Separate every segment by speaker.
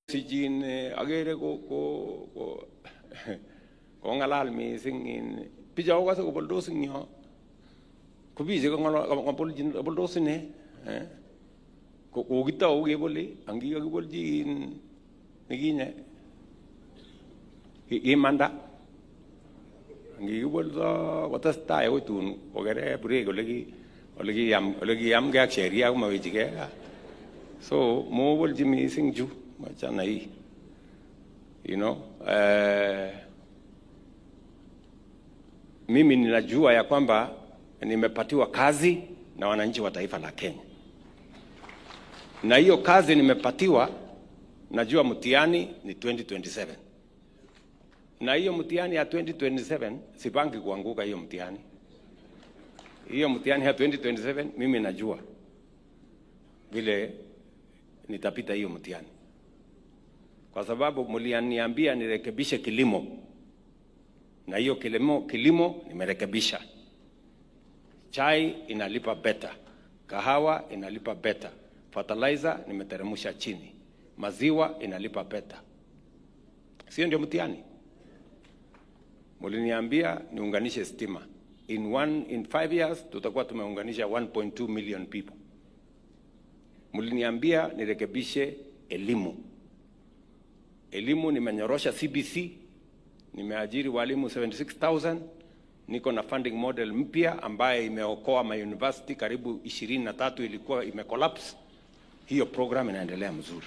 Speaker 1: Sijin agere ko ngalal mising in pijaw kasi ko bulldozer niyo ko bije ko ngalal bulldozer ne ko kita o geboli angi ko bolji niginya imanda angi ko bolza watas tayo tun ko gere bure ko lagi yam ga sheria ko mawiji so mo bolji mising ju macam nai, mimi ninajua ya kwamba nimepatiwa kazi na wananchi wa taifa la Kenya, na hiyo kazi nimepatiwa, najua mtihani ni 2027, na hiyo mtihani ya 2027 sipangi kuanguka hiyo mtihani. Hiyo mtihani ya 2027 mimi najua vile nitapita hiyo mtihani, kwa sababu mlianiambia nirekebishe kilimo, na hiyo kilimo nimerekebisha. Chai inalipa beta, kahawa inalipa beta, fertilizer nimeteremsha chini, maziwa inalipa beta. Sio ndio mtihani? Mliniambia niunganishe stima. In 5 years tutakuwa tumeunganisha 1.2 million people. Mliniambia nirekebishe elimu. Elimu nimenyorosha CBC, nimeajiri walimu 76,000, niko na funding model mpya ambaye imeokoa ma university karibu 23 ilikuwa imecollapse. Hiyo program inaendelea mzuri.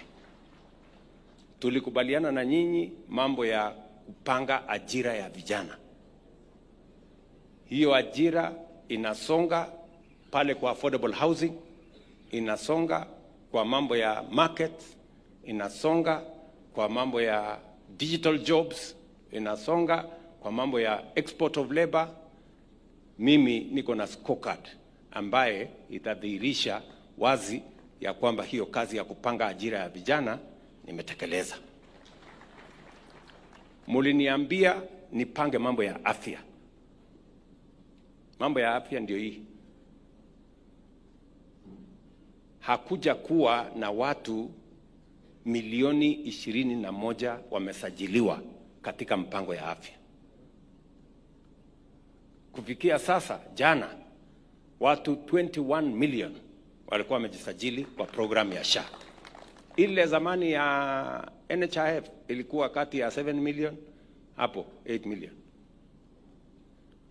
Speaker 1: Tulikubaliana na nyinyi mambo ya kupanga ajira ya vijana. Hiyo ajira inasonga pale kwa affordable housing, inasonga kwa mambo ya market, inasonga kwa mambo ya digital jobs, inasonga kwa mambo ya export of labor. Mimi niko na scorecard ambaye itadhihirisha wazi ya kwamba hiyo kazi ya kupanga ajira ya vijana nimetekeleza. Muliniambia nipange mambo ya afya. Mambo ya afya ndio hii. Hakuja kuwa na watu milioni 21 wamesajiliwa katika mpango ya afya. Kufikia sasa, jana, watu 21 million walikuwa wamejisajili kwa programu ya SHA. Ile zamani ya NHIF ilikuwa kati ya 7 million, hapo 8 million.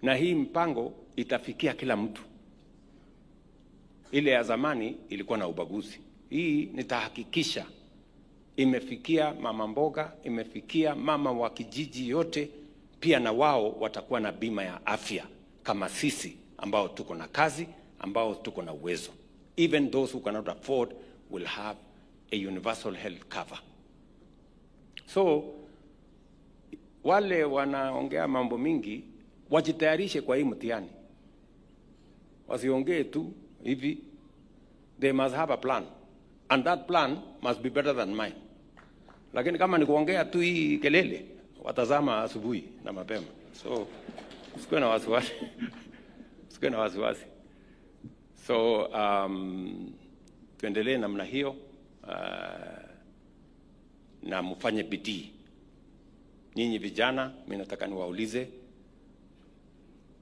Speaker 1: Na hii mpango itafikia kila mtu. Ile ya zamani ilikuwa na ubaguzi. Hii nitahakikisha imefikia mama mboga, imefikia mama wa kijiji yote, pia na wao watakuwa na bima ya afya kama sisi ambao tuko na kazi, ambao tuko na uwezo. Even those who cannot afford will have a universal health cover. So wale wanaongea mambo mingi wajitayarishe kwa hii mtihani. Wasiongee tu hivi. They must have a plan, and that plan must be better than mine. Lakini kama ni kuongea tu hii kelele, watazama asubuhi na mapema. So usikuwe na wasiwasi. Usikuwe na wasiwasi. So tuendelee namna hiyo, na mfanye bidii. Nyinyi vijana, mimi nataka niwaulize,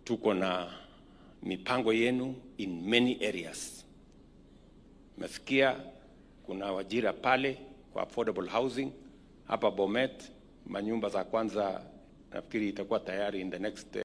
Speaker 1: tuko na mipango yenu in many areas. Mesikia kuna wajira pale kwa affordable housing hapa Bomet, manyumba za kwanza nafikiri itakuwa tayari in the next